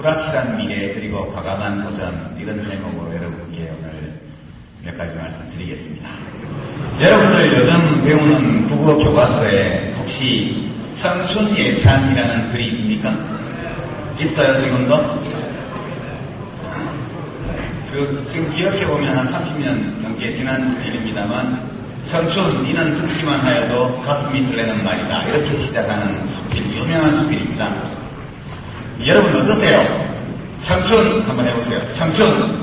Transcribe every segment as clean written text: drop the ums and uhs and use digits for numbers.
불확실한 미래 그리고 과감한 도전 이런 제목으로 여러분께 오늘 몇 가지 말씀드리겠습니다. 여러분들 요즘 배우는 국어 교과서에 혹시 청춘예찬이라는 글이 있습니까? 있어요 지금도? 지금 기억해보면 한 30년 넘게 지난 일입니다만 청춘 이는 듣기만 하여도 가슴이 설레는 말이다 이렇게 시작하는 유명한 수필입니다. 여러분 어떠세요? 청춘 한번 해보세요. 청춘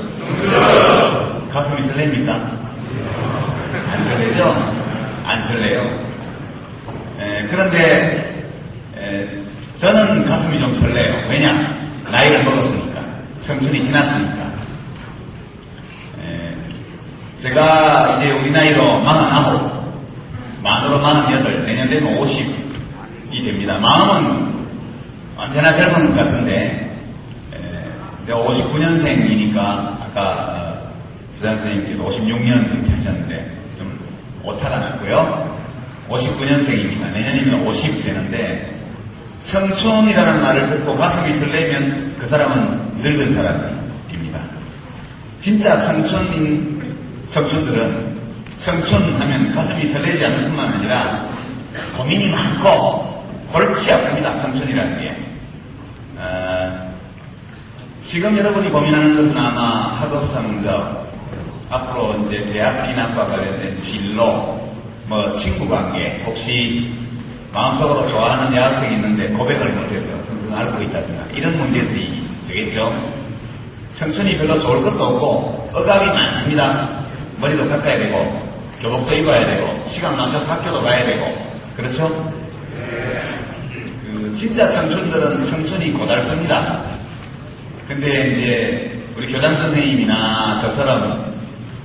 가슴이 설렙니까? 안 설레죠? 안 설레요. 그런데 저는 가슴이 좀 설레요. 왜냐? 나이를 먹었으니까. 청춘이 지났으니까. 제가 이제 우리 나이로 49, 만으로 48, 내년 되면 50이 됩니다. 마음은 언제나 젊은 것 같은데, 내가 59년생이니까, 아까 부장 선생님께서 56년생 하셨는데, 좀 오타가 났고요. 59년생입니다. 내년이면 50 되는데, 청춘이라는 말을 듣고 가슴이 설레면 그 사람은 늙은 사람입니다. 진짜 청춘들은 청춘하면 가슴이 설레지 않을 뿐만 아니라 고민이 많고 골치 아픕니다. 청춘이라는 게. 지금 여러분이 고민하는 것은 아마 학업 성적, 앞으로 이제 대학 진학과 관련된 진로, 친구 관계, 혹시 마음속으로 좋아하는 여학생이 있는데 고백을 못해서 끙끙 앓고 있다든가 이런 문제들이 되겠죠. 청춘이 별로 좋을 것도 없고 억압이 많습니다. 머리도 깎아야 되고 교복도 입어야 되고 시간 많아서 학교도 가야 되고 그렇죠? 진짜 청춘들은 청춘이 고달픕니다. 근데 이제 우리 교장 선생님이나 저처럼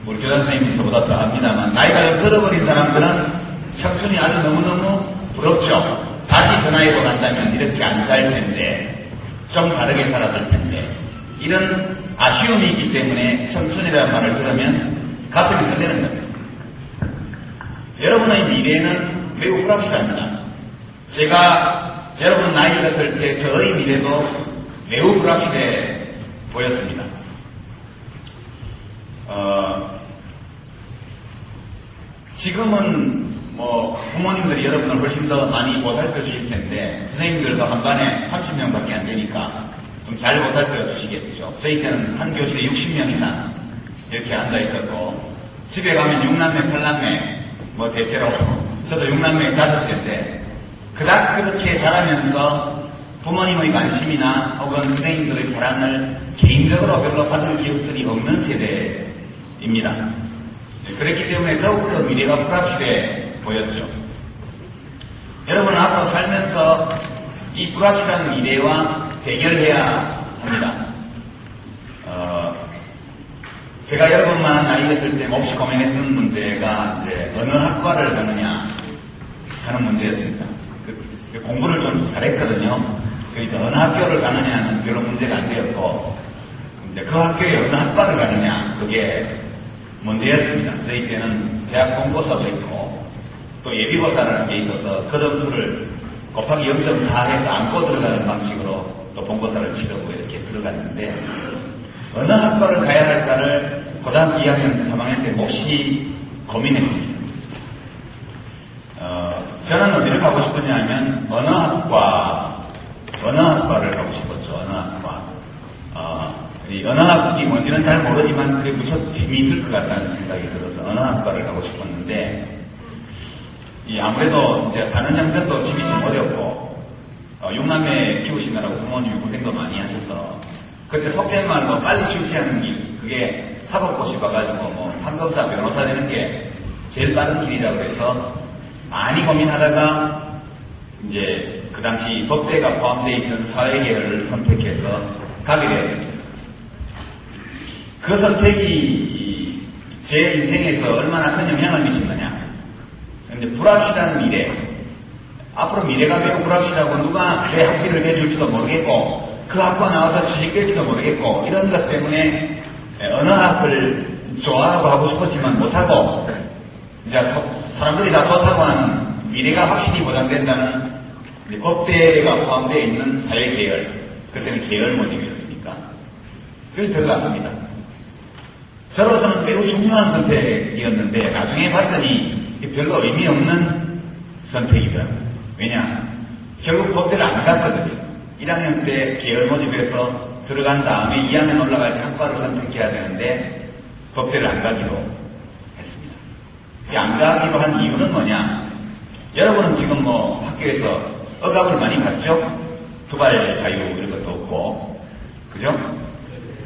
우리 교장 선생님이 저보다 더 합니다만 나이가 좀 들어버린 사람들은 청춘이 아주 너무너무 부럽죠. 다시 그 나이로 간다면 이렇게 안 살 텐데 좀 다르게 살아갈 텐데 이런 아쉬움이 있기 때문에 청춘이라는 말을 들으면 가슴이 설레는 겁니다. 여러분의 미래는 매우 불확실합니다. 제가 여러분 나이가 들 때 저의 미래도 매우 불확실해 보였습니다. 지금은 부모님들이 여러분을 훨씬 더 많이 보살펴 주실 텐데 선생님들도 한 반에 30명밖에 안 되니까 좀 잘 보살펴 주시겠죠. 저희 때는 한 교실에 60명이나 이렇게 앉아 있었고 집에 가면 6남매, 8남매 대체로 저도 6남매 5세인데 그닥 그렇게 자라면서 부모님의 관심이나 혹은 선생님들의 사랑을 개인적으로 별로 받을 기억들이 없는 세대입니다. 그렇기 때문에 더욱더 미래가 불확실해 보였죠. 여러분은 앞으로 살면서 이 불확실한 미래와 대결해야 합니다. 제가 여러분만 나이가 들 때 몹시 고민했던 문제가 이제 어느 학과를 가느냐 하는 문제였습니다. 공부를 좀 잘했거든요. 그래서 어느 학교를 가느냐는 별로 문제가 안 되었고 이제 그 학교에 어느 학과를 가느냐 그게 문제였습니다. 저희 때는 대학 본고사도 있고 또 예비고사라는 게 있어서 그 점수를 곱하기 0.4 해서 안고 들어가는 방식으로 또 본고사를 치르고 이렇게 들어갔는데 어느 학과를 가야 할까를 고등학교 2학년, 3학년 때 몹시 고민했습니다. 저는 어디를 가고 싶었냐 하면 어느 학과를 가고 싶었죠. 어느 학과. 이 어느 학이 뭔지는 잘 모르지만 그게 무척 재미있을 것 같다는 생각이 들어서 어느 학과를 가고 싶었는데 아무래도 이제 사는 형편도 집이 좀 어렵고 6남매 키우시느라고 부모님이 고생도 많이 하셔서 그때 속된 말로 빨리 출세하는 길 그게 사법고시 가가지고 판검사 변호사 되는 게 제일 빠른 길이라고 해서 많이 고민하다가 이제 그 당시 법대가 포함되어 있는 사회계열을 선택해서 가게 되었습니다. 그 선택이 제 인생에서 얼마나 큰 영향을 미쳤느냐. 근데 불확실한 미래, 앞으로 미래가 매우 불확실하고 누가 내 학비를 내줄지도 모르겠고 그 학과 나와서 취직될지도 모르겠고 이런 것 때문에 어느 학을 좋아하고 하고 싶었지만 못하고 이제 사람들이 다 좋다고 하는 미래가 확실히 보장된다는 법대가 포함되어 있는 사회계열, 그때는 계열 모집이에요. 그래서 들어갔습니다. 저로서는 매우 중요한 선택이었는데 나중에 봤더니 별로 의미 없는 선택이더라고요. 왜냐? 결국 법대를 안 갔거든요. 1학년 때 계열 모집에서 들어간 다음에 2학년 올라갈 때 학과를 선택해야 되는데 법대를 안 가기로 했습니다. 안 가기로 한 이유는 뭐냐? 여러분은 지금 뭐 학교에서 억압을 많이 받죠? 두발 자유 이런 것도 없고, 그죠?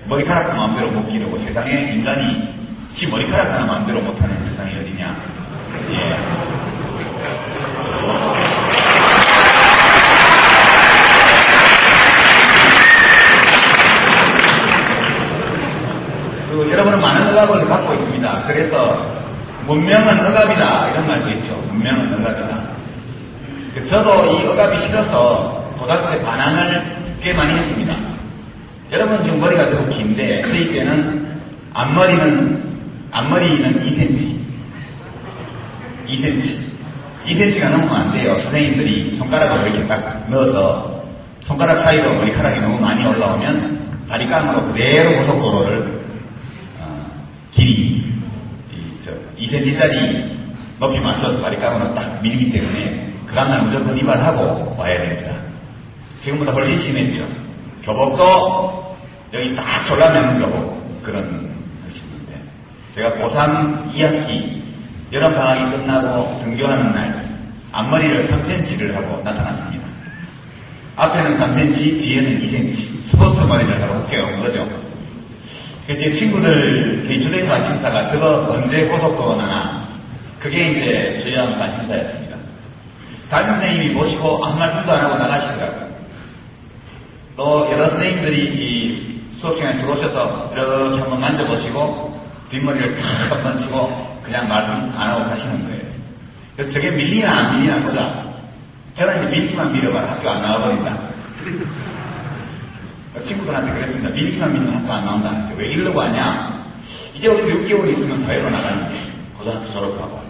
머리카락도 마음대로 못 기르고 세상에 인간이 지 머리카락 하나 마음대로 못하는 세상이 어디냐? 예. 여러분은 많은 억압을 갖고 있습니다. 그래서 문명은 억압이다 이런 말도 있죠. 문명은 억압이다. 저도 이 억압이 싫어서 고등학교 때 반항을 꽤 많이 했습니다. 여러분 지금 머리가 너무 긴데 저희 때는 앞머리는 2cm 2cm가 넘으면 안 돼요. 선생님들이 손가락을 이렇게 딱 넣어서 손가락 사이로 머리카락이 너무 많이 올라오면 바리깡으로 그대로 고속도로를 길이 2cm짜리 높이 맞춰서 바리깡으로 딱 밀기 때문에 그 다음날 무조건 이발하고 와야 됩니다. 지금보다 훨씬 심했죠. 교복도 여기 딱 졸라매는 교복 그런 것인데 제가 고3 2학기 여름방학이 끝나고 등교하는 날 앞머리를 3cm를 하고 나타났습니다. 앞에는 3cm, 뒤에는 2cm 스포츠 머리를 하고 학교에 온 거죠. 제 친구들, 초등학교 관심사가 저거 언제 고속도로 나나 그게 이제 주요한 관심사였습니다. 담임선생님이 모시고 아무 말씀도 안 하고 나가시더라고요. 또 여러 선생님들이 이 수업시간에 들어오셔서 이렇게 한번 만져보시고 뒷머리를 탁 한번 치고 그냥 말씀 안 하고 가시는 거예요. 그래서 저게 밀리나 안 밀리나 보자. 저는 이제 밀기만 밀어봐라. 학교 안 나와버린다. 친구들한테 그랬습니다. 밀기만 밀면 학교 안 나온다. 왜 이러려고 하냐? 이제 우리 6개월 있으면 사회로 나가는데 고등학교 졸업하고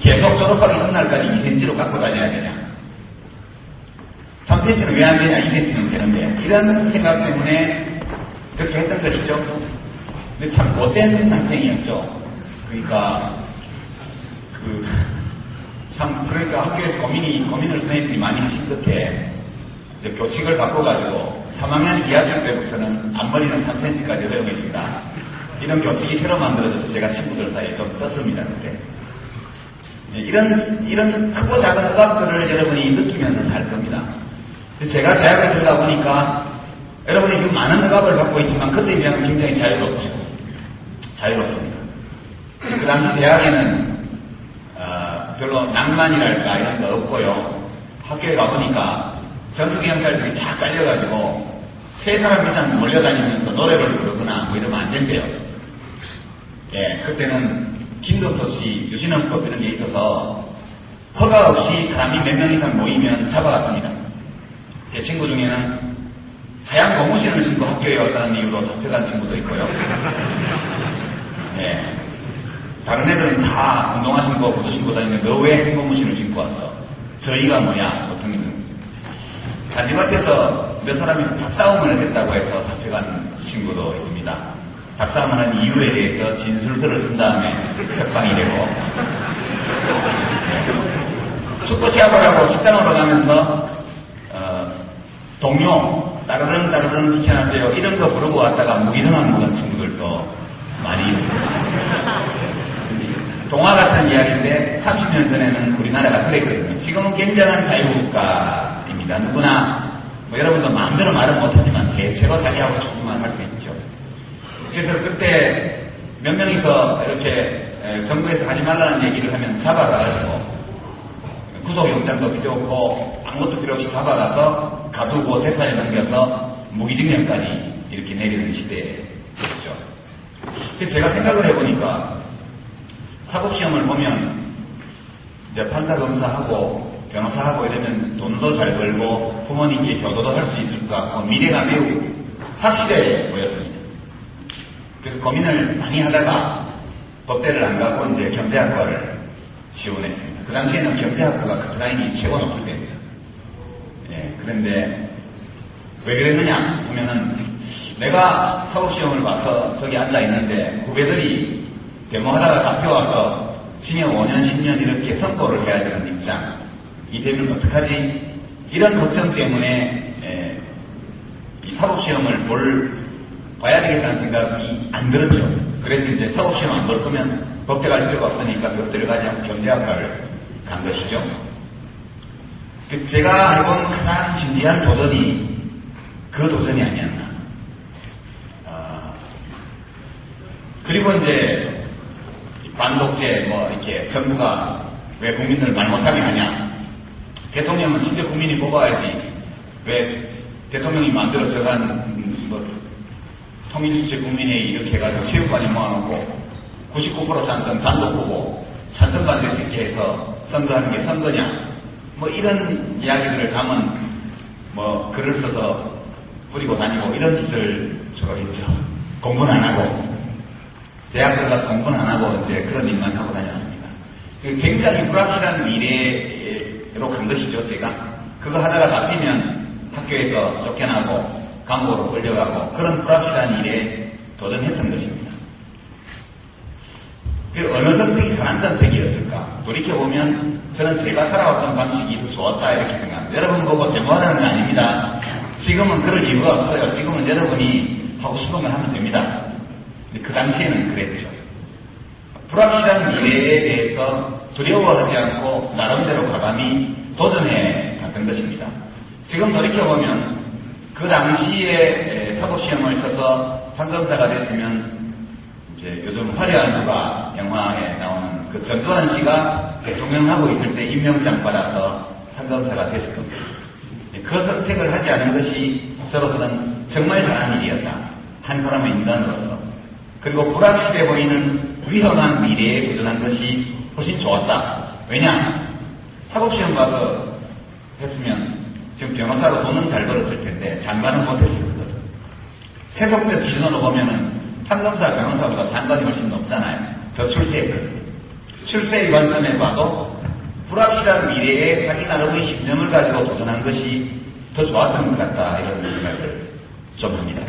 계속 졸업하기 전날까지 2cm로 갖고 다녀야 되냐? 3cm는 왜 안 되냐? 2cm는 되는데 이런 생각 때문에 그렇게 했던 것이죠. 근데 참 못된 학생이었죠. 그러니까 그러니까 학교에서 고민을 선생님들이 많이 하신 끝에 이제 교칙을 바꿔가지고 3학년 2학년 때부터는 앞머리는 3cm까지 허용해준다. 이런 교칙이 새로 만들어져서 제가 친구들 사이에 좀 떴습니다. 그때. 이런 크고 작은 억압들을 여러분이 느끼면서 살 겁니다. 제가 대학에 들어가 보니까 여러분이 지금 많은 억압을 받고 있지만 그때에 비하면 굉장히 자유롭습니다. 그 당시 대학에는 별로 낭만이랄까 이런 거 없고요. 학교에 가보니까 전투경찰들이 다 깔려가지고 3사람 이상 몰려다니면서 노래를 부르거나 뭐 이러면 안 된대요. 예, 그때는 김덕서씨, 유신헌법 이런 게 있어서 허가 없이 사람이 몇 명 이상 모이면 잡아갔습니다. 제 친구 중에는 하얀 고무신을 신고 학교에 왔다는 이유로 잡혀간 친구도 있고요. 예, 다른 애들은 다 운동화 신고 구두 신고 다니는데 너 왜 고무신을 신고 왔어? 저희가 뭐야? 보통 잔디밭에서 몇 사람이 닭싸움을 했다고 해서 잡혀간 친구도 있습니다. 닭싸움을 한 이유에 대해서 진술서를 쓴 다음에 협박이 되고 축구 시합을 하고 식당으로 가면서 동료 따르릉 비켜나세요 이런 거 부르고 왔다가 무기등한 먹은 친구들도 많이 있습니다. 동화 같은 이야기인데 30년 전에는 우리나라가 그랬거든요. 지금은 굉장한 자유국가입니다. 누구나 뭐 여러분도 마음대로 말은 못하지만 대체로 자기하고 싶으면 할 수 있죠. 그래서 그때 몇 명이서 이렇게 정부에서 하지 말라는 얘기를 하면 잡아가가지고 구속영장도 필요 없고 아무것도 필요 없이 잡아가서 가두고 재판에 넘겨서 무기징역까지 이렇게 내리는 시대였죠. 그래서 제가 생각을 해보니까 사법시험을 보면 이제 판사 검사하고 변호사하고 이러면 돈도 잘 벌고 부모님께 효도도 할 수 있을 것 같고 미래가 매우 확실해 보였습니다. 그래서 고민을 많이 하다가 법대를 안 가고 이제 경제학과를 지원했습니다. 그 당시에는 경제학과가 커트라인이 최고 높을 때입니다. 예, 그런데 왜 그랬느냐 보면은 내가 사법시험을 봐서 저기 앉아있는데 후배들이 데모하다가 잡혀와서 징역 5년, 10년 이렇게 선고를 해야 되는 입장. 이 되면 어떡하지? 이런 걱정 때문에 이 사법시험을 봐야 되겠다는 생각이 안 들었죠. 그래서 이제 사법시험 안 볼 거면 법대 갈 필요가 없으니까 그 들어가지 않고 경제학과를 간 것이죠. 제가 해본 가장 진지한 도전이 그 도전이 아니었나. 그리고 이제 반독재 이렇게 정부가 왜 국민들을 말 못하게 하냐. 대통령은 진짜 국민이 뽑아야지. 왜 대통령이 만들어 들어간 통일주체 국민회의 이렇게 해가지고 체육관에 모아놓고 99% 찬성 단독 후보 찬성 반대 이렇게 해서 선거하는 게 선거냐. 이런 이야기들을 담은 글을 써서 뿌리고 다니고 이런 짓을 주로 했죠. 공부는 안 하고 대학 들어가서 공부는 안 하고 이제 그런 일만 하고 다녔습니다. 굉장히 불확실한 미래로 간 것이죠. 제가 그거 하다가 잡히면 학교에서 쫓겨나고 감옥으로 끌려가고 그런 불확실한 일에 도전했던 것입니다. 어느 선택이 선한 선택이었을까? 돌이켜보면 저는 제가 살아왔던 방식이 더 좋았다 이렇게 생각합니다. 여러분 보고 데모하라는 건 아닙니다. 지금은 그럴 이유가 없어요. 지금은 여러분이 하고 싶은 걸 하면 됩니다. 그 당시에는 그랬죠. 불확실한 미래에 대해서 두려워하지 않고 나름대로 과감히 도전해 갔던 것입니다. 지금 돌이켜보면 그 당시에 사법시험을 쳐서 판검사가 됐으면 이제 요즘 화려한 누가 영화에 나오는 그 전두환 씨가 대통령하고 있을 때 임명장 받아서 판검사가 됐을 겁니다. 그 선택을 하지 않은 것이 저로서는 정말 잘한 일이었다. 한 사람의 인간으로서. 그리고 불확실해 보이는 위험한 미래에 도전한 것이 훨씬 좋았다. 왜냐? 사법시험 가서 했으면 지금 변호사로 돈은 잘 벌었을 텐데 장관은 못했을 거거든. 세속적 기준으로 보면은 판검사, 변호사보다 장관이 훨씬 높잖아요. 더 출세했거든요. 출세의 관점에 봐도 불확실한 미래에 자기 나름의 신념을 가지고 도전한 것이 더 좋았던 것 같다. 이런 생각을 좀 합니다.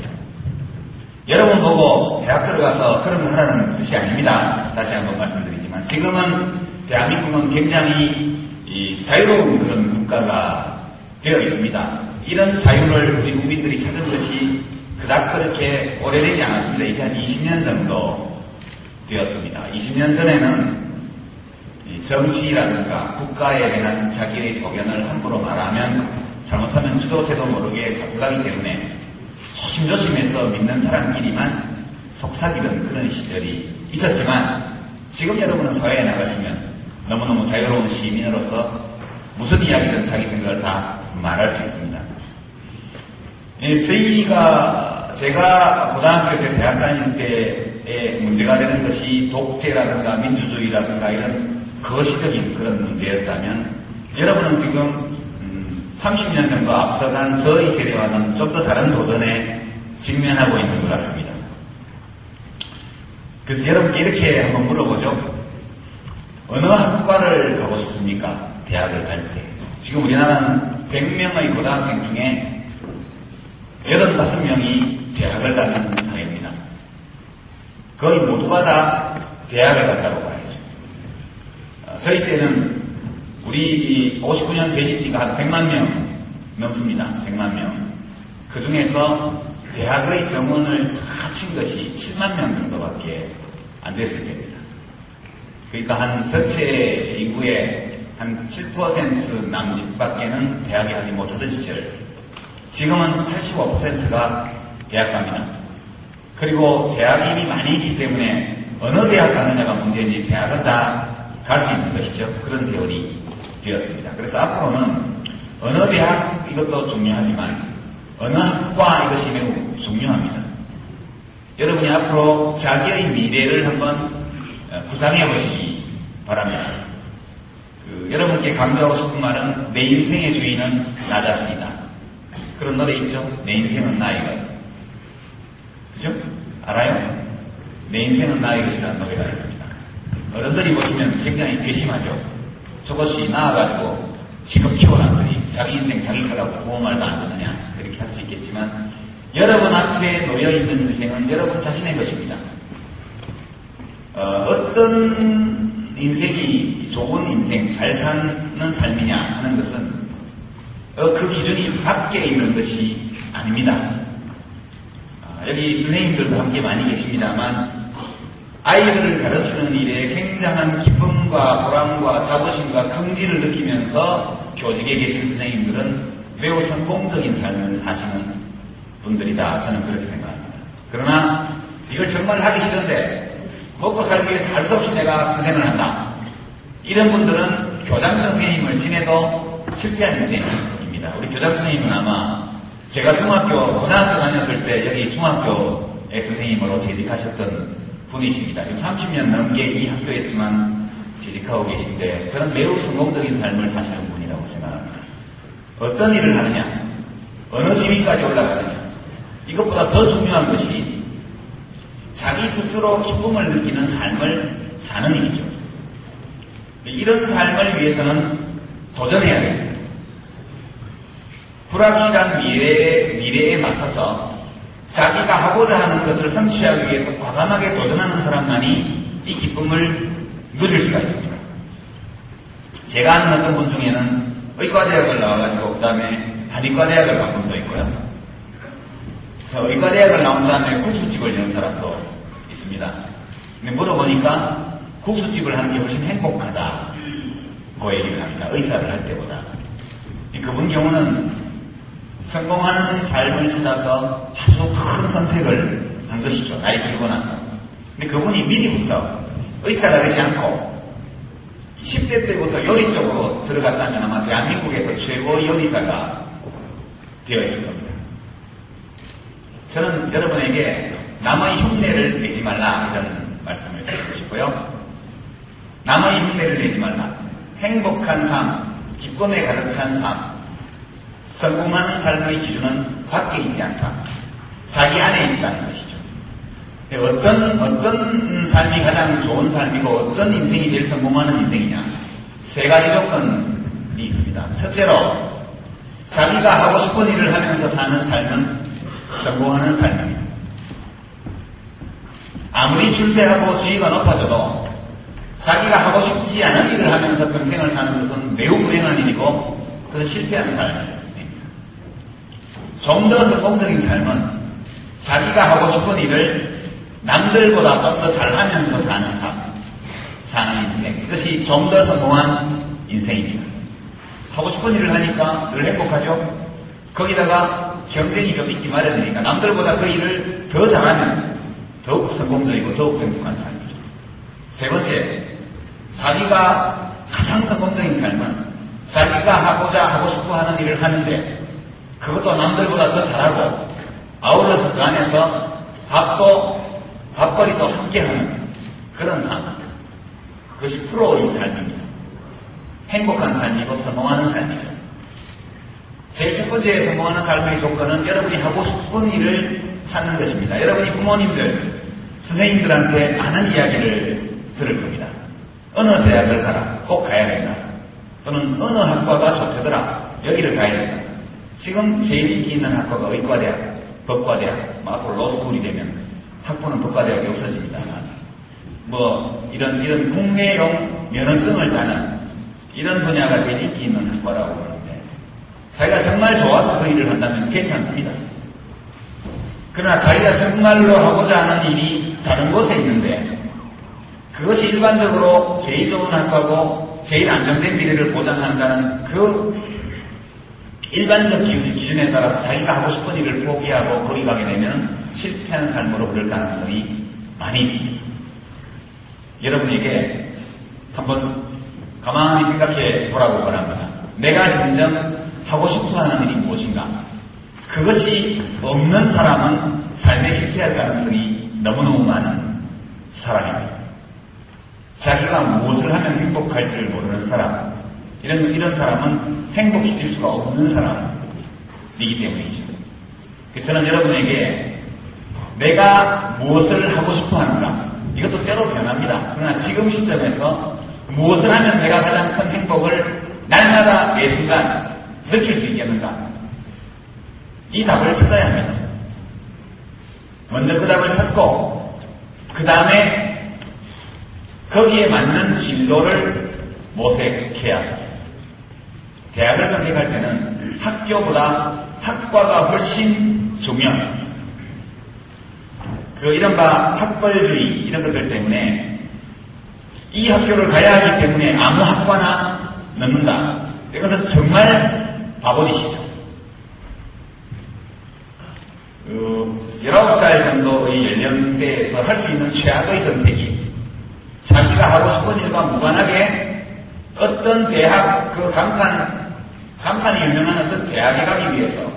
여러분 보고 대학 들어가서 그런 걸 하라는 뜻이 아닙니다. 다시 한번 말씀드리지만 지금은 대한민국은 굉장히 자유로운 그런 국가가 되어 있습니다. 이런 자유를 우리 국민들이 찾은 것이 그닥 그렇게 오래되지 않았습니다. 이제 한 20년 정도 되었습니다. 20년 전에는 정치라든가 국가에 대한 자기의 도견을 함부로 말하면 잘못하면 지도세도 모르게 잡혀가기 때문에 조심조심해서 믿는 사람끼리만 속삭이던 그런 시절이 있었지만 지금 여러분은 사회에 나가시면 너무너무 자유로운 시민으로서 무슨 이야기든 자기 생각을 다 말할 수 있습니다. 제가 고등학교 때 대학 다닐 때에 문제가 되는 것이 독재라든가 민주주의라든가 이런 거시적인 그런 문제였다면 여러분은 지금 30년 정도 앞서간 저희 세대와는 좀 더 다른 도전에 직면하고 있는 것 같습니다. 그래서 여러분께 이렇게 한번 물어보죠. 어느 학과를 가고 싶습니까? 대학을 갈 때. 지금 우리나라는 100명의 고등학생 중에 85명이 대학을 가는 사회입니다. 거의 모두가 다 대학을 갔다고 봐야죠. 저희 때는 우리 59년 배지티가 한 100만 명 넘습니다. 100만 명. 그 중에서 대학의 정원을 다 합친 것이 7만 명 정도밖에 안 됐을 때입니다. 그러니까 한 전체 인구의 한 7% 남짓밖에는 대학에 가지 못하던 시절. 지금은 85%가 대학 갑니다. 그리고 대학이 이미 많이 있기 때문에 어느 대학 가느냐가 문제인지 대학은 다 갈 수 있는 것이죠. 그런 대열이 되었습니다. 그래서 앞으로는 어느 대학 이것도 중요하지만 어느 학과 이것이 매우 중요합니다. 여러분이 앞으로 자기의 미래를 한번 구상해 보시기 바랍니다. 여러분께 강조하고 싶은 말은 내 인생의 주인은 나 자신이다. 그런 노래 있죠? 내 인생은 나이것. 그죠? 알아요? 내 인생은 나이것이라는 노래가 있습니다. 어른들이 보시면 굉장히 괘씸하죠. 저것이 나와가지고 지금 키워놨더니 자기 인생 자기 거라고 보험말도 안 듣느냐 그렇게 할 수 있겠지만 여러분 앞에 놓여있는 인생은 여러분 자신의 것입니다. 어떤 인생이 좋은 인생, 잘 사는 삶이냐 하는 것은 그 기준이 밖에 있는 것이 아닙니다. 여기 선생님들도 함께 많이 계십니다만 아이들을 가르치는 일에 굉장한 기쁨과 보람과 자부심과 긍지를 느끼면서 교직에 계신 선생님들은 매우 성공적인 삶을 사시는 분들이다. 저는 그렇게 생각합니다. 그러나 이걸 정말 하기 싫은데 먹고 살기 위해 할 수 없이 내가 선생을 한다. 이런 분들은 교장 선생님을 지내도 실패한 인생입니다. 우리 교장 선생님은 아마 제가 고등학교 다녔을 때 여기 중학교의 선생님으로 재직하셨던 분이십니다. 30년 넘게 이 학교에서만 재직하고 계신데 저는 매우 성공적인 삶을 사시는 분이라고 생각합니다. 어떤 일을 하느냐, 어느 지위까지 올라가느냐, 이것보다 더 중요한 것이 자기 스스로 기쁨을 느끼는 삶을 사는 일이죠. 이런 삶을 위해서는 도전해야 됩니다. 불확실한 미래에 맞서서 자기가 하고자 하는 것을 성취하기 위해서 과감하게 도전하는 사람만이 이 기쁨을 누릴 수가 있습니다. 제가 아는 어떤 분 중에는 의과대학을 나와가지고 그 다음에 한의과대학을 간 분도 있고요. 의과대학을 나온 다음에 국수집을 연 사람도 있습니다. 근데 물어보니까 국수집을 하는 게 훨씬 행복하다고 얘기를 합니다. 의사를 할 때보다. 그분 경우는 성공하는 삶을 찾아서 아주 큰 선택을 한 것이죠. 나이 들고 나서. 근데 그분이 미리부터 의사가 되지 않고 10대 때부터 요리 쪽으로 들어갔다면 아마 대한민국에서 최고 요리사가 되어 있을 겁니다. 저는 여러분에게 남의 흉내를 내지 말라 이런 말씀을 드리고 싶고요. 남의 흉내를 내지 말라. 행복한 삶, 기쁨에 가득 찬 삶, 성공하는 삶의 기준은 밖에 있지 않다. 자기 안에 있다는 것이죠. 어떤 삶이 가장 좋은 삶이고 어떤 인생이 제일 성공하는 인생이냐. 세 가지 조건이 있습니다. 첫째로 자기가 하고 싶은 일을 하면서 사는 삶은 성공하는 삶입니다. 아무리 출세하고 지위가 높아져도 자기가 하고 싶지 않은 일을 하면서 평생을 사는 것은 매우 불행한 일이고 그것은 실패하는 삶입니다. 좀 더 성공적인 삶은 자기가 하고 싶은 일을 남들보다 좀 더 잘하면서 사는 인생. 그것이 좀 더 성공한 인생입니다. 하고 싶은 일을 하니까 늘 행복하죠. 거기다가 경쟁이 좀 있기 마련이니까 남들보다 그 일을 더 잘하면 더욱 성공적이고 더욱 행복한 삶이죠. 세 번째, 자기가 가장 성공적인 삶은 자기가 하고 싶어 하는 일을 하는데 그것도 남들보다 더 잘하고 아울러서 그 안에서 밥벌이도 함께하는 그런 삶. 그것이 프로의 삶입니다. 행복한 삶이고 성공하는 삶이죠. 제일 첫 번째 성공하는 삶의 조건은 여러분이 하고 싶은 일을 찾는 것입니다. 여러분이 부모님들, 선생님들한테 많은 이야기를 들을 겁니다. 어느 대학을 가라. 꼭 가야 된다. 또는 어느 학과가 좋더라. 여기를 가야 된다. 지금 제일 인기 있는 학과가 의과대학, 법과대학, 앞으로 로스쿨이 되면 학부는 법과대학이 없어집니다만 이런 국내용 면허증을 따는 이런 분야가 제일 인기 있는 학과라고 하는데 자기가 정말 좋아서 그 일을 한다면 괜찮습니다. 그러나 자기가 정말로 하고자 하는 일이 다른 곳에 있는데 그것이 일반적으로 제일 좋은 학과고 제일 안정된 미래를 보장한다는 그 일반적 기준에 따라서 자기가 하고 싶은 일을 포기하고 거기 가게 되면 실패하는 삶으로 그럴 가능성이 많이 있습니다. 여러분에게 한번 가만히 생각해 보라고 바랍니다. 내가 진정 하고 싶어 하는 일이 무엇인가? 그것이 없는 사람은 삶에 실패할 가능성이 너무너무 많은 사람입니다. 자기가 무엇을 하면 행복할지를 모르는 사람, 이런 사람은 행복해질 수가 없는 사람이기 때문이죠. 저는 여러분에게 내가 무엇을 하고 싶어 하는가, 이것도 때로 변합니다. 그러나 지금 시점에서 무엇을 하면 내가 가장 큰 행복을 날마다 매 순간 느낄 수 있겠는가? 이 답을 찾아야 합니다. 먼저 그 답을 찾고 그 다음에 거기에 맞는 진로를 모색해야 합니다. 대학을 선택할 때는 학교보다 학과가 훨씬 중요합니다. 그 이른바 학벌주의 이런 것들 때문에 이 학교를 가야 하기 때문에 아무 학과나 넣는다. 이것은 정말 바보짓이죠. 19살 정도의 연령대에서 할 수 있는 최악의 선택이 자기가 하고 싶은 일과 무관하게 어떤 대학, 그 간판이 유명한 어떤 대학에 가기 위해서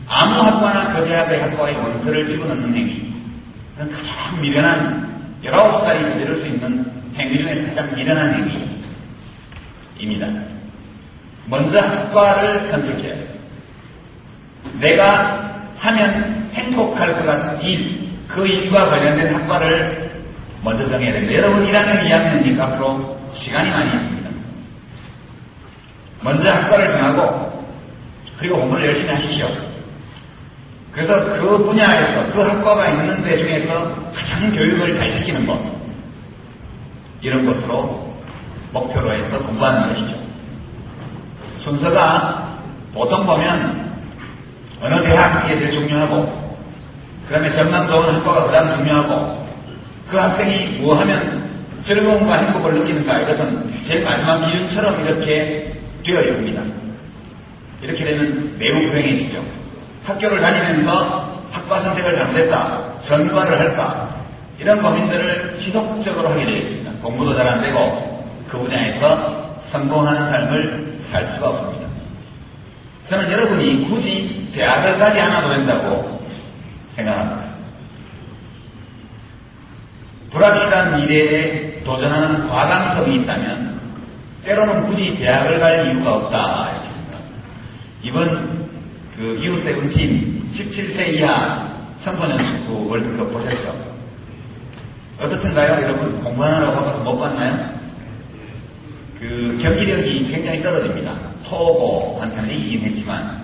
아무 학과나 그 대학의 학과에 원서를 집어넣는 행위. 그건 가장 미련한, 19살이 저지를 수 있는 행위 중에 가장 미련한 행위입니다. 먼저 학과를 선택해야 돼요. 내가 하면 행복할 것 같은 일, 그 일과 관련된 학과를 먼저 정해야 됩니다. 여러분 1학년, 2학년이니까 앞으로 시간이 많이 있습니다. 먼저 학과를 정하고 그리고 공부를 열심히 하십시오. 그래서 그 분야에서 그 학과가 있는 데 중에서 가장 교육을 잘 시키는 것, 이런 것으로 목표로 해서 공부하는 것이죠. 순서가 보통 보면 어느 대학이 제일 중요하고 그 다음에 전망 좋은 학과가 그 다음 중요하고 그 학생이 뭐 하면 즐거움과 행복을 느끼는가, 이것은 제일 마지막 기준처럼 이렇게 되어 있습니다. 이렇게 되면 매우 불행해지죠. 학교를 다니면서 학과 선택을 잘못했다, 전과를 할까, 이런 고민들을 지속적으로 하게 되어 있습니다. 공부도 잘 안 되고 그 분야에서 성공하는 삶을 살 수가 없습니다. 저는 여러분이 굳이 대학을 가지 않아도 된다고 생각합니다. 불확실한 미래에 도전하는 과감성이 있다면 때로는 굳이 대학을 갈 이유가 없다. 이번 그 U17 17세 이하 청소년 축구 월드컵 보셨죠? 어떻든가요? 여러분 공부하느라고 가서 못 봤나요? 그 경기력이 굉장히 떨어집니다. 토고한테는 이기긴 했지만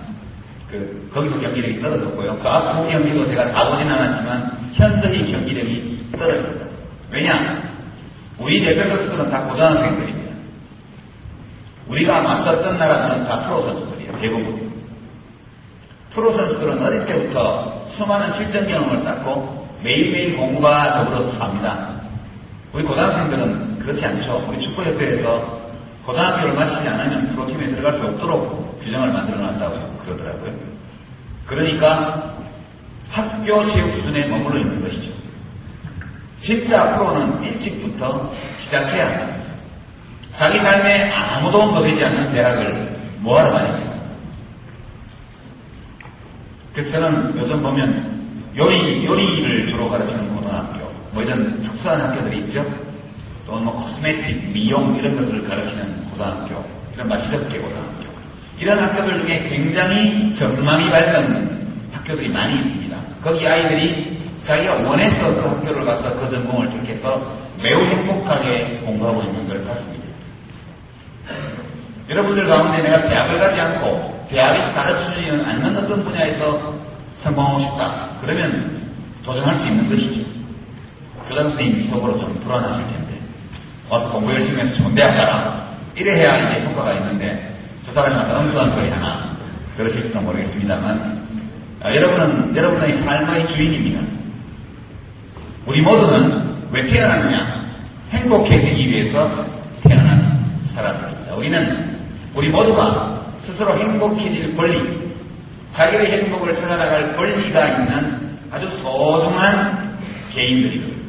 거기서 경기력이 떨어졌고요. 그 앞부 경기도 제가 다 보진 않았지만 현저히 경기력이 떨어집니다. 왜냐? 우리 대표 선수들은 다 고등학생들입니다. 우리가 맞섰던 나라들은 다 프로 선수들이에요. 대부분. 프로 선수들은 어릴 때부터 수많은 실전 경험을 쌓고 매일매일 공부가 더불어서 삽니다. 우리 고등학생들은 그렇지 않죠. 우리 축구협회에서 고등학교를 마치지 않으면 프로팀에 들어갈 수 없도록 규정을 만들어놨다고 그러더라고요. 그러니까 학교 체육 수준에 머물러 있는 것이죠. 진짜 프로는 일찍부터 시작해야 합니다. 자기 삶에 아무 도움도 되지 않는 대학을 뭐하러 다닙니까? 그래서 저는 요즘 보면 요리를 주로 가르치는 고등학교, 뭐 이런 특수한 학교들이 있죠. 또는 뭐 코스메틱, 미용 이런 것들을 가르치는 고등학교, 이런 마치적계 고등학교, 이런 학교들 중에 굉장히 전망이 밝은 학교들이 많이 있습니다. 거기 아이들이 자기가 원해서 그 학교를 가서 그 전공을 택해서 매우 행복하게 공부하고 있는 걸 봤습니다. 여러분들 가운데 내가 대학을 가지 않고 대학에서 가르쳐주지는 않는 어떤 분야에서 성공하고 싶다, 그러면 도전할 수 있는 것이죠. 교장 선생님이 속으로 좀 불안하실 텐데 와서 공부 열심히 해서 좋은 대학 가라, 이래 해야 이제 효과가 있는데 저 사람이 와서 엄수한 소리 하나 그러실지도 모르겠습니다만 여러분은 여러분의 삶의 주인입니다. 우리 모두는 왜 태어났느냐? 행복해지기 위해서 태어난 사람들입니다. 우리 모두가 스스로 행복해질 권리, 자기의 행복을 찾아나갈 권리가 있는 아주 소중한 개인들입니다.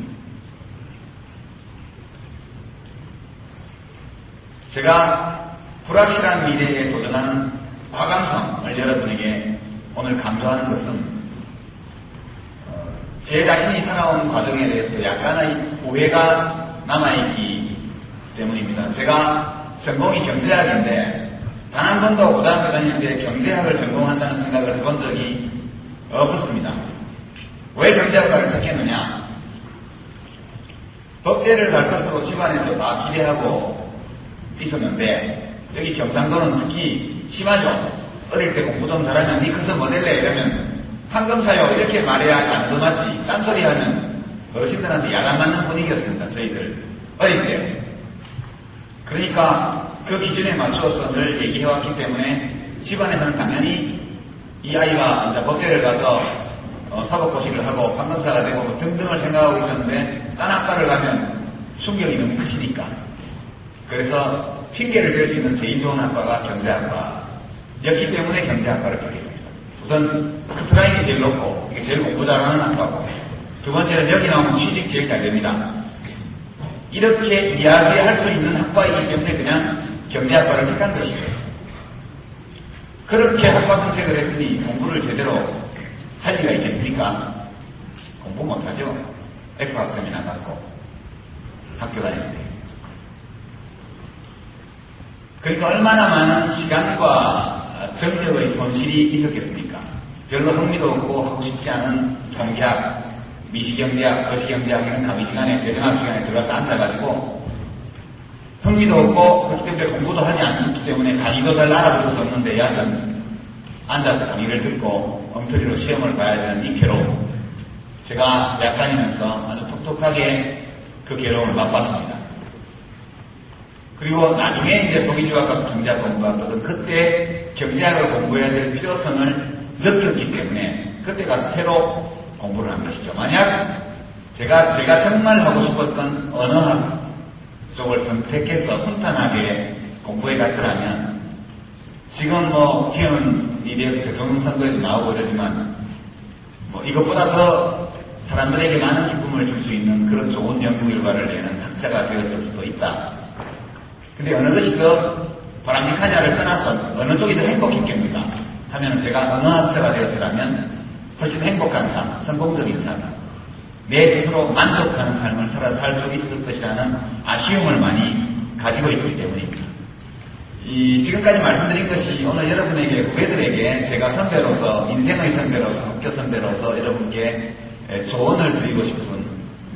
제가 불확실한 미래에 도전하는 과감성을 여러분에게 오늘 강조하는 것은 제 자신이 살아온 과정에 대해서 약간의 오해가 남아있기 때문입니다. 제가 전공이 경제학인데 단 한 번도 고등학교 다닐 때 경제학을 전공한다는 생각을 해본 적이 없었습니다. 왜 경제학과를 택했느냐? 법대를 갈 것으로 집안에서 다 기대하고 있었는데 여기 경상도는 특히 심하죠. 어릴 때 공부 좀 잘하면 니 커서 뭐 될래? 이러면 황금사요 이렇게 말해야 안 넘어지. 딴소리 하면 어르신들한테 약 안 맞는 분위기였습니다. 저희들 어릴 때. 그러니까 그 기준에 맞추어서 늘 얘기해왔기 때문에 집안에서는 당연히 이 아이가 이제 법대를 가서 사법고시를 하고 황금사가 되고 뭐 등등을 생각하고 있었는데 딴 학과를 가면 충격이 너무 크시니까. 그래서 핑계를 댈 수 있는 제일 좋은 학과가 경제학과였기 때문에 경제학과를 가게 됩니다. 우선 커트라인이 제일 높고 이게 제일 공부 잘하는 학과고, 두 번째는 여기 나오면 취직 제일 잘 됩니다. 이렇게 이야기할 수 있는 학과이기 때문에 그냥 경제학과를 택한 것이죠. 그렇게 학과 선택을 했으니 공부를 제대로 할 리가 있겠습니까? 공부 못하죠. F학점이나 갖고 학교 다닐 때. 그러니까 얼마나 많은 시간과 정력의 손실이 있었겠습니까? 별로 흥미도 없고 하고 싶지 않은 통계학, 미시경제학, 거시경제학에는 다 이 시간에 대등학 시간에 들어가서 앉아가지고 흥미도 없고 그때문에 공부도 하지 않기 때문에 강의도 잘 알아볼 수 없는데 야전 앉아서 강의를 듣고 엉터리로 시험을 봐야 되는 이 괴로움, 제가 대학 다니면서 아주 톡톡하게 그 괴로움을 맛봤습니다. 그리고 나중에 이제 독일유학과 경제학 공부하거든 그때 경제학을 공부해야 될 필요성을 느꼈기 때문에 그때 가서 새로 공부를 한 것이죠. 만약 제가 정말 하고 싶었던 언어학 쪽을 선택해서 혼탄하게 공부해 갔더라면 지금 뭐 기업이 되어서 대통령 선거에도 나오고 이러지만 뭐 이것보다 더 사람들에게 많은 기쁨을 줄 수 있는 그런 좋은 연구 결과를 내는 학자가 되었을 수도 있다. 근데 어느 것이 더 바람직하냐를 떠나서 어느 쪽이 더 행복했겠는가 하면 제가 언어학자가 되었더라면 훨씬 행복한 삶, 성공적인 삶, 내 스스로 만족하는 삶을 살 수 있을 것이라는 아쉬움을 많이 가지고 있기 때문입니다. 지금까지 말씀드린 것이 오늘 여러분에게, 후배들에게 제가 선배로서, 인생의 선배로서, 학교 선배로서 여러분께 조언을 드리고 싶은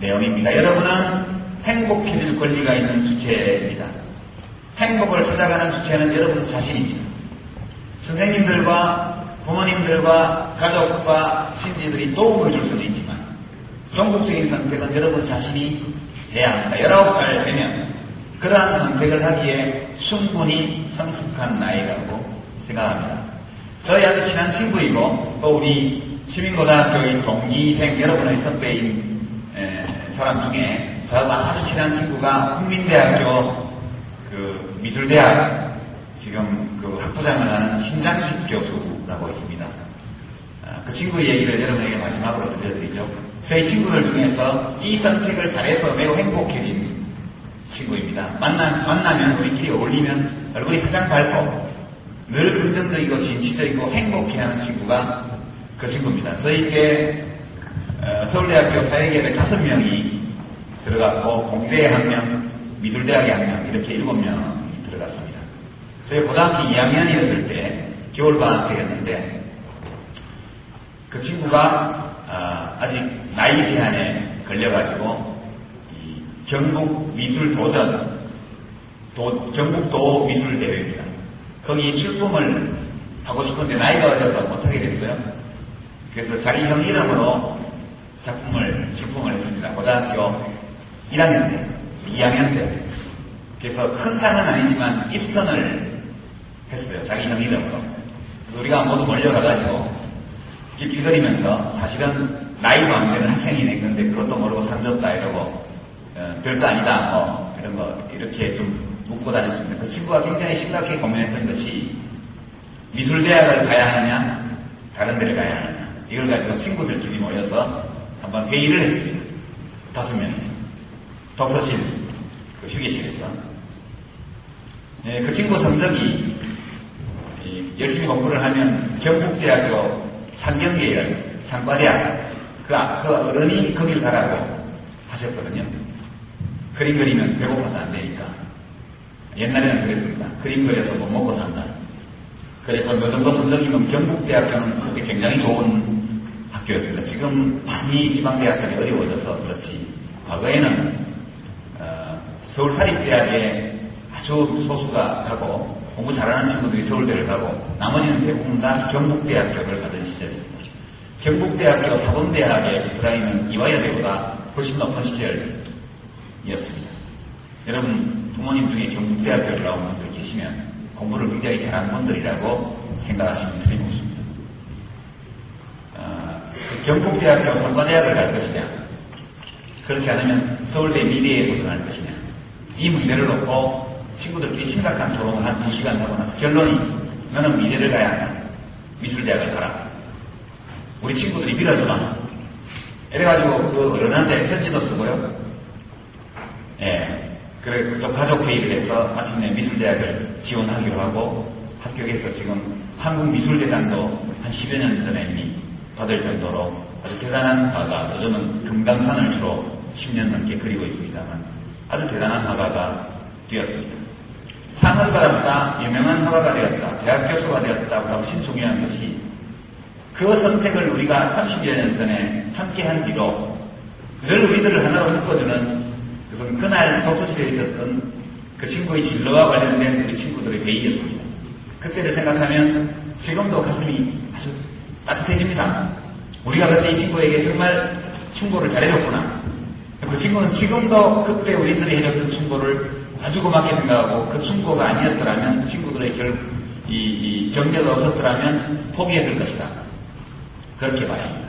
내용입니다. 여러분은 행복해질 권리가 있는 주체입니다. 행복을 찾아가는 주체는 여러분 자신입니다. 선생님들과 부모님들과 가족과 친지들이 도움을 줄 수는 있지만 종국적인 선택은 여러분 자신이 해야 합니다. 19살 되면 그러한 선택을 하기에 충분히 성숙한 나이라고 생각합니다. 저희 아주 친한 친구이고 또 우리 시민고등학교의 동기생 여러분의 선배인 사람 중에 저하고 아주 친한 친구가 국민대학교 그 미술대학 지금 그 학부장을 하는 신장식 교수라고 있습니다. 그 친구의 얘기를 여러분에게 마지막으로 들려드리죠. 저희 친구들 중에서 이 선택을 잘해서 매우 행복해진 친구입니다. 만나면 우리끼리 어울리면 얼굴이 가장 밝고 늘 긍정적이고 진취적이고 행복해하는 친구가 그 친구입니다. 저희 때 서울대학교 사회계에 5명이 들어갔고 공대에 1명, 미술대학에 1명 이렇게 7명이 들어갔습니다. 저희 고등학교 2학년이었을 때 겨울방학 때였는데 그 친구가 아직 나이 제한에 걸려가지고 경북 미술도전, 경북도 미술대회입니다. 거기 출품을 하고 싶은데 나이가 어려서 못하게 됐어요. 그래서 자기 형 이름으로 출품을 했습니다. 고등학교 1학년 때, 2학년 때. 그래서 큰 상은 아니지만 입선을 했어요. 자기 형 이름으로. 그래서 우리가 모두 몰려가가지고 길거리면서 사실은 나이도 안 되는 학생이네. 그런데 그것도 모르고 상접다 이러고 별거 아니다 뭐 이런 거 이렇게 좀 묻고 다녔습니다. 그 친구가 굉장히 심각하게 고민했던 것이 미술대학을 가야 하느냐 다른 데를 가야 하느냐 이걸 가지고 친구들끼리 모여서 한번 회의를 했어요. 5명이 독서실 그 휴게실에서 그 친구 성적이 열심히 공부를 하면 경북대학교 상경계열 상과대학 그 어른이 거길 가라고 하셨거든요. 그림 그리면 배고파서 안 되니까. 옛날에는 그랬습니다. 그림 그려서 못 먹고 산다. 그래서 그 정도 성적이면 경북대학교는 그렇게 굉장히 좋은 학교였습니다. 지금 많이 지방대학들이 어려워져서 그렇지. 과거에는 서울사립대학에 아주 소수가 가고 공부 잘하는 친구들이 서울대를 가고 나머지는 대부분 다 경북대학교를 가던 시절입니다. 경북대학교 사범대학의 프라임은 이화여대보다 훨씬 높은 시절이었습니다. 여러분 부모님 중에 경북대학교를 나온 분들 계시면 공부를 굉장히 잘하는 분들이라고 생각하시면 틀림없습니다. 경북대학교 성과대학을 갈 것이냐, 그렇지 않으면 서울대 미래에 도전할 것이냐, 이 문제를 놓고 친구들끼리 심각한 토론을 한 2시간 하고 나서 결론이 너는 미래를 가야 한다. 미술대학을 가라. 우리 친구들이 밀어주마. 이래가지고 그 어른한테 편지도 쓰고요. 예. 그래, 또 가족회의를 해서 마침내 미술대학을 지원하기로 하고 합격해서 지금 한국미술대상도 한 10여 년 전에 이미 받을 정도로 아주 대단한 화가, 요즘은 금강산을 주로 10년 넘게 그리고 있습니다만 아주 대단한 화가가 되었습니다. 상을 받았다, 유명한 화가가 되었다, 대학 교수가 되었다고 훨씬 중요한 것이 그 선택을 우리가 30여 년 전에 함께 한 뒤로 늘 우리들을 하나로 묶어주는 그건 그날 독서실에 있었던 그 친구의 진로와 관련된 우리 친구들의 회의였습니다. 그때를 생각하면 지금도 가슴이 아주 따뜻해집니다. 우리가 그때 이 친구에게 정말 충고를 잘해줬구나. 그 친구는 지금도 그때 우리들이 해줬던 충고를 아주 고맙게 생각하고 그 충고가 아니었더라면 그 친구들의 이 경제가 없었더라면 포기했을 것이다. 그렇게 봤습니다.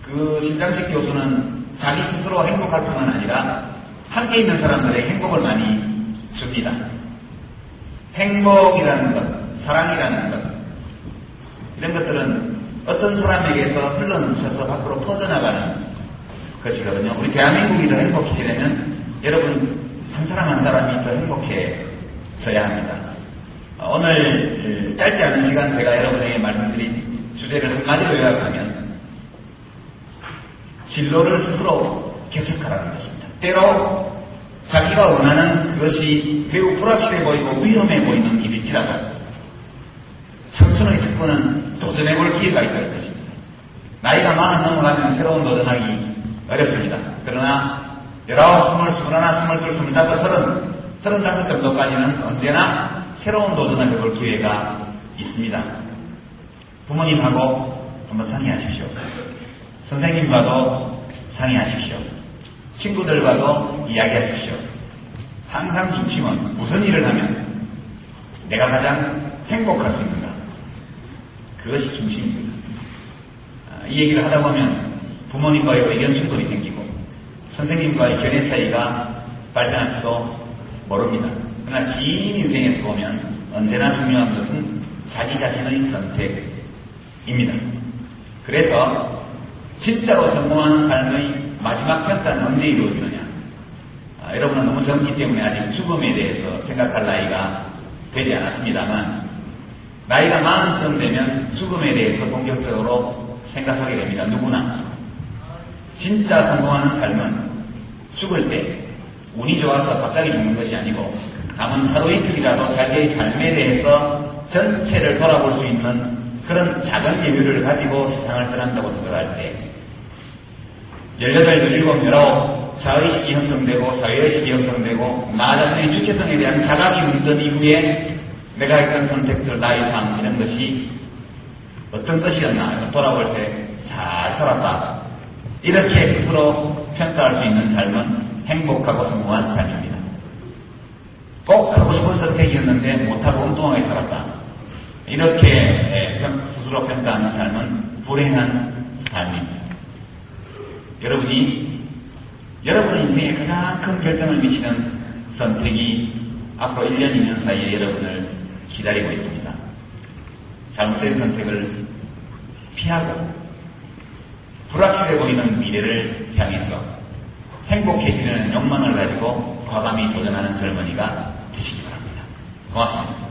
그 신장식 교수는 자기 스스로 행복할 뿐만 아니라 함께 있는 사람들의 행복을 많이 줍니다. 행복이라는 것, 사랑이라는 것, 이런 것들은 어떤 사람에게서 흘러넘쳐서 밖으로 퍼져나가는 것이거든요. 우리 대한민국이 더 행복해지려면 여러분 한 사람 한 사람이 더 행복해져야 합니다. 오늘 짧지 않은 시간 제가 여러분에게 말씀드린 주제를 한마디로 요약하면 진로를 스스로 개척하라는 것입니다. 때로 자기가 원하는 그것이 매우 불확실해 보이고 위험해 보이는 길일지라도 청춘의 특권은 도전해볼 기회가 있을 것입니다. 나이가 40 넘어가면 새로운 도전하기 어렵습니다. 그러나 19, 20, 21, 22, 23, 35 정도까지는 언제나 새로운 도전을 해볼 기회가 있습니다. 부모님하고 한번 상의하십시오. 선생님과도 상의하십시오. 친구들과도 이야기하십시오. 항상 중심은 무슨 일을 하면 내가 가장 행복할 수 있는가. 그것이 중심입니다. 이 얘기를 하다 보면 부모님과의 의견 충돌이 생기고 선생님과의 견해 차이가 발생할지도 모릅니다. 그러나 긴 인생에서 보면 언제나 중요한 것은 자기 자신의 선택입니다. 그래서 진짜로 성공하는 삶의 마지막 평가는 언제 이루어지느냐. 여러분은 너무 젊기 때문에 아직 죽음에 대해서 생각할 나이가 되지 않았습니다만 나이가 40쯤 되면 죽음에 대해서 본격적으로 생각하게 됩니다. 누구나. 진짜 성공하는 삶은 죽을 때 운이 좋아서 갑자기 죽는 것이 아니고 남은 하루 이틀이라도 자기의 삶에 대해서 전체를 돌아볼 수 있는 그런 작은 여유를 가지고 세상을 떠난다고 생각할 때 18, 17, 19 자의식이 형성되고 사회의식이 형성되고 나 자신의 주체성에 대한 자각이 문전 이후에 내가 했던 선택들, 나의 삶 이런 것이 어떤 것이었나 돌아볼 때 잘 살았다. 이렇게 스스로 평가할 수 있는 삶은 행복하고 성공한 삶입니다. 꼭 하고 싶은 선택이었는데 못하고 엉뚱하게 살았다. 이렇게 스스로 평가하는 삶은 불행한 삶입니다. 여러분의 인생에 가장 큰 결정을 미치는 선택이 앞으로 1년, 2년 사이에 여러분을 기다리고 있습니다. 잘못된 선택을 피하고 불확실해 보이는 미래를 향해서 행복해지려는 욕망을 가지고 과감히 도전하는 젊은이가 되시기 바랍니다. 고맙습니다.